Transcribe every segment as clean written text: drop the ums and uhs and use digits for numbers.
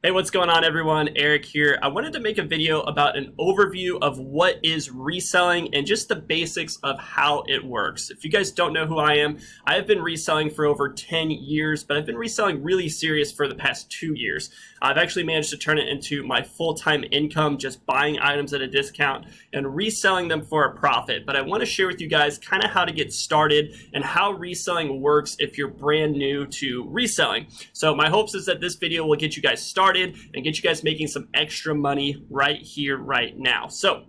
Hey, what's going on everyone? Eric here. I wanted to make a video about an overview of what is reselling and just the basics of how it works. If you guys don't know who I am, I have been reselling for over 10 years, but I've been reselling really serious for the past 2 years. I've actually managed to turn it into my full-time income, just buying items at a discount and reselling them for a profit. But I want to share with you guys kind of how to get started and how reselling works if you're brand new to reselling. So my hopes is that this video will get you guys started and get you guys making some extra money right here, right now. So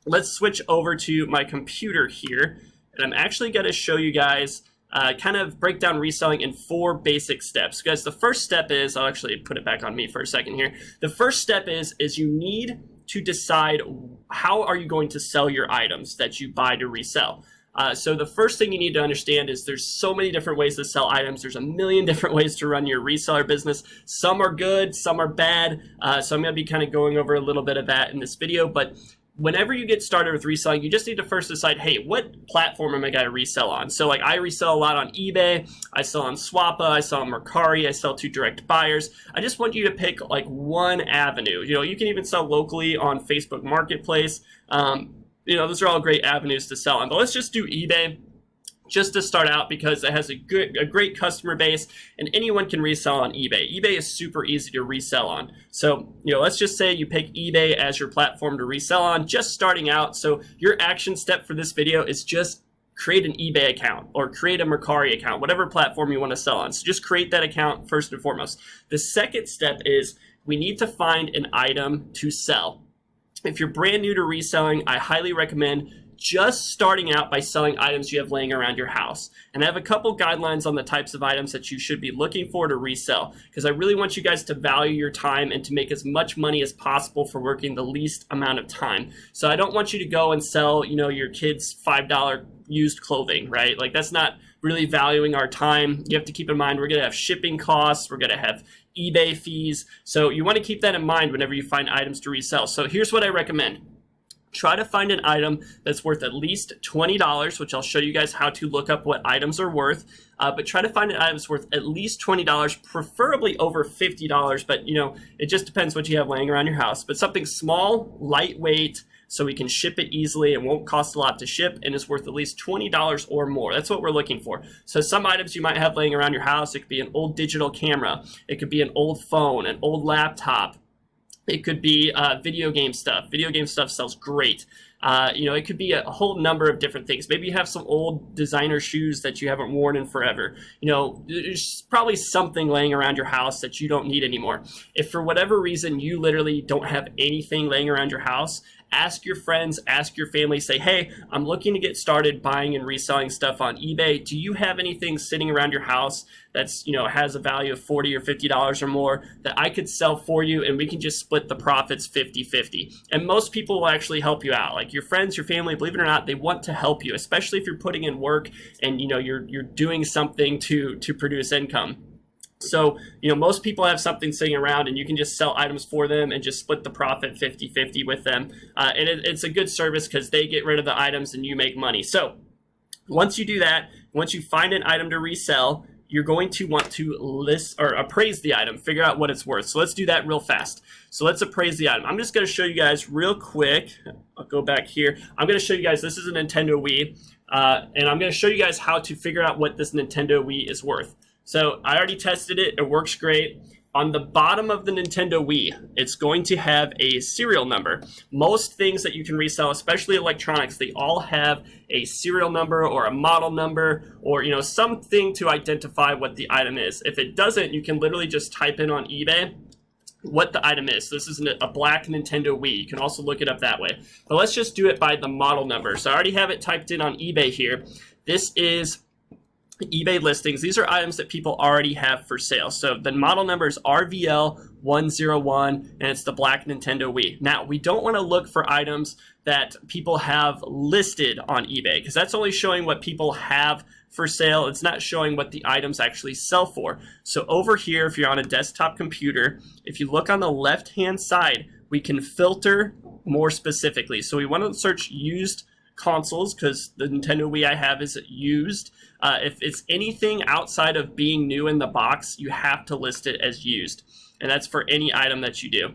let's switch over to my computer here, and I'm actually going to show you guys kind of break down reselling in 4 basic steps. Guys, the first step is, I'll actually put it back on me for a second here. The first step is you need to decide how are you going to sell your items that you buy to resell. So the first thing you need to understand is there's so many different ways to sell items. There's a million different ways to run your reseller business. Some are good, some are bad. So I'm going to be kind of going over a little bit of that in this video. But whenever you get started with reselling, you just need to first decide, hey, what platform am I going to resell on? So like I resell a lot on eBay, I sell on Swappa, I sell on Mercari, I sell to direct buyers. I just want you to pick like one avenue. You know, you can even sell locally on Facebook Marketplace. Those are all great avenues to sell on. But let's just do eBay just to start out because it has a great customer base and anyone can resell on eBay. eBay is super easy to resell on. So, let's just say you pick eBay as your platform to resell on, just starting out. So your action step for this video is just create an eBay account or create a Mercari account, whatever platform you want to sell on. So just create that account first and foremost. The second step is we need to find an item to sell. If you're brand new to reselling, I highly recommend just starting out by selling items you have laying around your house. And I have a couple guidelines on the types of items that you should be looking for to resell, because I really want you guys to value your time and to make as much money as possible for working the least amount of time. So I don't want you to go and sell, your kids $5 used clothing, right? Like that's not really valuing our time. You have to keep in mind we're going to have shipping costs, we're going to have eBay fees. So you want to keep that in mind whenever you find items to resell. So here's what I recommend. Try to find an item that's worth at least $20, which I'll show you guys how to look up what items are worth. But try to find an item that's worth at least $20, preferably over $50. But it just depends what you have laying around your house. But something small, lightweight, so we can ship it easily and won't cost a lot to ship and is worth at least $20 or more. That's what we're looking for. So some items you might have laying around your house, it could be an old digital camera, it could be an old phone, an old laptop, it could be video game stuff. Video game stuff sells great. It could be a whole number of different things. Maybe you have some old designer shoes that you haven't worn in forever. There's probably something laying around your house that you don't need anymore. If for whatever reason you literally don't have anything laying around your house, ask your friends, ask your family, say, hey, I'm looking to get started buying and reselling stuff on eBay. Do you have anything sitting around your house that's, has a value of $40 or $50 or more that I could sell for you and we can just split the profits 50-50? And most people will actually help you out. Like your friends, your family, believe it or not, they want to help you, especially if you're putting in work and you're doing something to produce income. So, most people have something sitting around and you can just sell items for them and just split the profit 50-50 with them. And it's a good service because they get rid of the items and you make money. So once you do that, once you find an item to resell, you're going to want to list or appraise the item, figure out what it's worth. So let's do that real fast. So let's appraise the item. I'm just going to show you guys real quick. I'll go back here. I'm going to show you guys, this is a Nintendo Wii, and I'm going to show you guys how to figure out what this Nintendo Wii is worth. So I already tested it. It works great. On the bottom of the Nintendo Wii, it's going to have a serial number. Most things that you can resell, especially electronics, they all have a serial number or a model number or something to identify what the item is. If it doesn't, you can literally just type in on eBay what the item is. So this is a black Nintendo Wii. You can also look it up that way. But let's just do it by the model number. So I already have it typed in on eBay here. This is eBay listings. These are items that people already have for sale. So the model number is RVL101 and it's the black Nintendo Wii. Now, we don't want to look for items that people have listed on eBay because that's only showing what people have for sale. It's not showing what the items actually sell for. So over here, if you're on a desktop computer, if you look on the left-hand side, we can filter more specifically. So we want to search used consoles because the Nintendo Wii I have is used. If it's anything outside of being new in the box, you have to list it as used. and that's for any item that you do.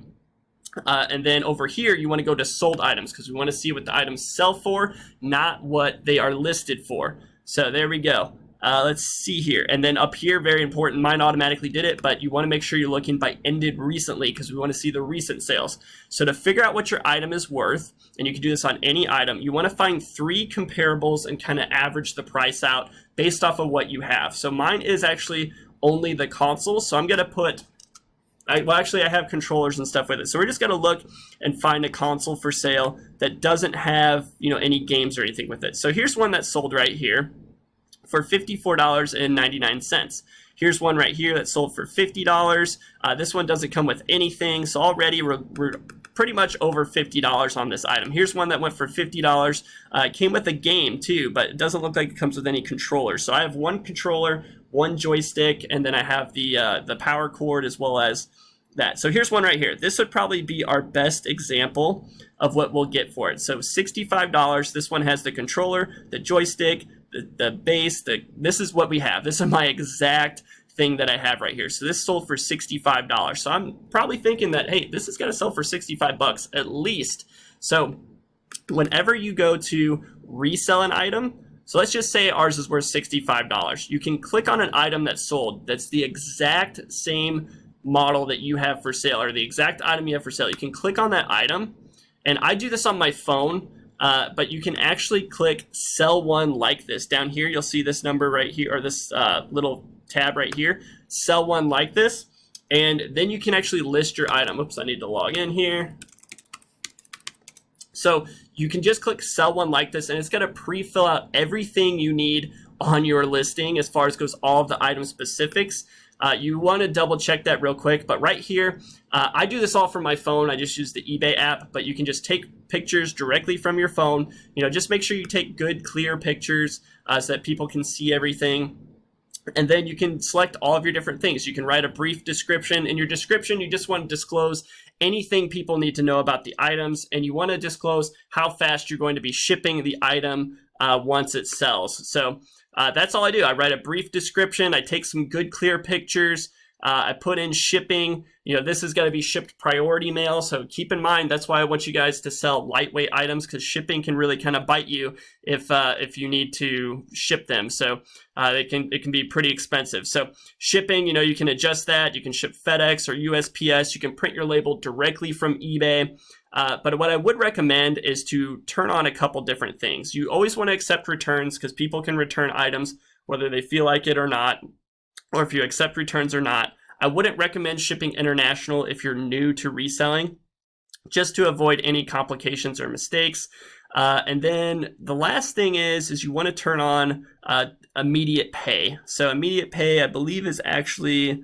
And then over here, you want to go to sold items because we want to see what the items sell for, not what they are listed for. So there we go. Let's see here. And then up here, very important, mine automatically did it, but you want to make sure you're looking by ended recently because we want to see the recent sales. So to figure out what your item is worth, and you can do this on any item, you want to find 3 comparables and kind of average the price out based off of what you have. So mine is actually only the console, so I'm going to put, well, actually I have controllers and stuff with it. So we're just going to look and find a console for sale that doesn't have, any games or anything with it. So here's one that's sold right here for $54.99. Here's one right here that sold for $50. This one doesn't come with anything, so already we're pretty much over $50 on this item. Here's one that went for $50. It came with a game too, but it doesn't look like it comes with any controllers. So I have one controller, one joystick, and then I have the power cord as well as that. So here's one right here. This would probably be our best example of what we'll get for it. So $65. This one has the controller, the joystick, the base. This is what we have. This is my exact thing that I have right here. So this sold for $65. So I'm probably thinking that, hey, this is going to sell for 65 bucks at least. So whenever you go to resell an item, so let's just say ours is worth $65. You can click on an item that's sold that's the exact same model that you have for sale, or the exact item you have for sale. You can click on that item, and I do this on my phone, but you can actually click sell one like this. Down here, you'll see this number right here, or this little tab right here, sell one like this, and then you can actually list your item. Oops, I need to log in here. So you can just click sell one like this, and it's going to pre-fill out everything you need on your listing as far as goes all of the item specifics. You want to double check that real quick, but right here, I do this all from my phone. I just use the eBay app, but you can just take pictures directly from your phone. Just make sure you take good, clear pictures so that people can see everything. And then you can select all of your different things. You can write a brief description. In your description, you just want to disclose anything people need to know about the items, and you want to disclose how fast you're going to be shipping the item once it sells. So that's all I do. I write a brief description. I take some good, clear pictures. I put in shipping. This is going to be shipped priority mail. So keep in mind, that's why I want you guys to sell lightweight items, because shipping can really kind of bite you if you need to ship them. So it can be pretty expensive. So shipping, you can adjust that. You can ship FedEx or USPS. You can print your label directly from eBay. But what I would recommend is to turn on a couple different things. You always want to accept returns, because people can return items whether they feel like it or not, or if you accept returns or not. I wouldn't recommend shipping international if you're new to reselling, just to avoid any complications or mistakes. And then the last thing is you want to turn on immediate pay. So immediate pay, I believe, is actually,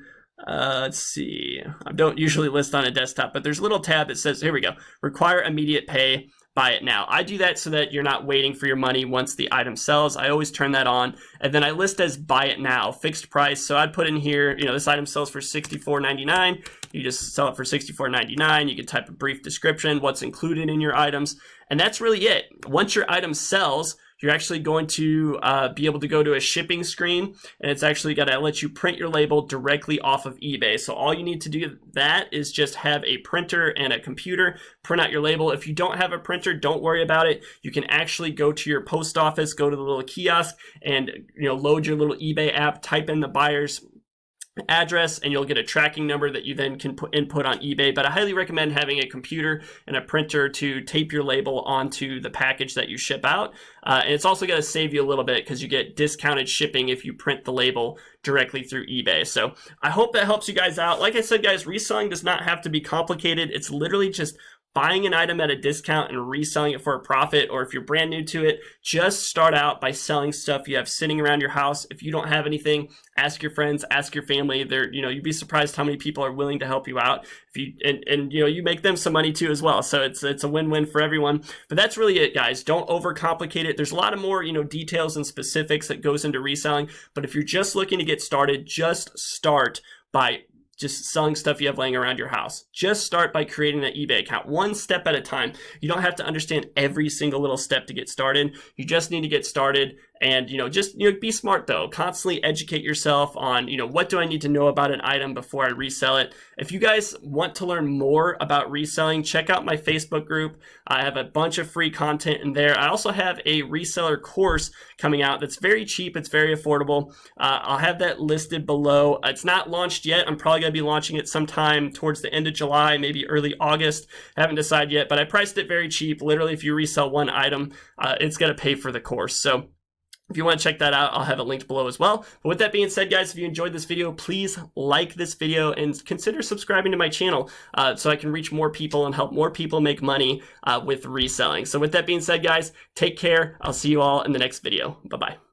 let's see, I don't usually list on a desktop, but there's a little tab that says, here we go, require immediate pay, buy it now. I do that so that you're not waiting for your money once the item sells. I always turn that on. And then I list as buy it now, fixed price. So I'd put in here, this item sells for $64.99. You just sell it for $64.99. You can type a brief description, what's included in your items. And that's really it. Once your item sells, you're actually going to be able to go to a shipping screen, and it's actually going to let you print your label directly off of eBay. So all you need to do that is just have a printer and a computer, print out your label. If you don't have a printer, don't worry about it. You can actually go to your post office, go to the little kiosk, and load your little eBay app, type in the buyer's address, and you'll get a tracking number that you then can input on eBay. But I highly recommend having a computer and a printer to tape your label onto the package that you ship out. And it's also going to save you a little bit because you get discounted shipping if you print the label directly through eBay. So I hope that helps you guys out. Like I said, guys, reselling does not have to be complicated. It's literally just buying an item at a discount and reselling it for a profit. Or if you're brand new to it, just start out by selling stuff you have sitting around your house. If you don't have anything, ask your friends, ask your family. You'd be surprised how many people are willing to help you out. If you make them some money too as well. So it's a win-win for everyone. But that's really it, guys. Don't overcomplicate it. There's a lot of more, details and specifics that goes into reselling. But if you're just looking to get started, just start by just selling stuff you have laying around your house. Just start by creating that eBay account, one step at a time. You don't have to understand every single little step to get started. You just need to get started, And just be smart though. Constantly educate yourself on what do I need to know about an item before I resell it. If you guys want to learn more about reselling, check out my Facebook group. I have a bunch of free content in there. I also have a reseller course coming out that's very cheap. It's very affordable. I'll have that listed below. It's not launched yet. I'm probably going to be launching it sometime towards the end of July, maybe early August. I haven't decided yet, but I priced it very cheap. Literally, if you resell one item, it's going to pay for the course. So if you want to check that out, I'll have it linked below as well. But with that being said, guys, if you enjoyed this video, please like this video and consider subscribing to my channel so I can reach more people and help more people make money with reselling. So with that being said, guys, take care. I'll see you all in the next video. Bye-bye.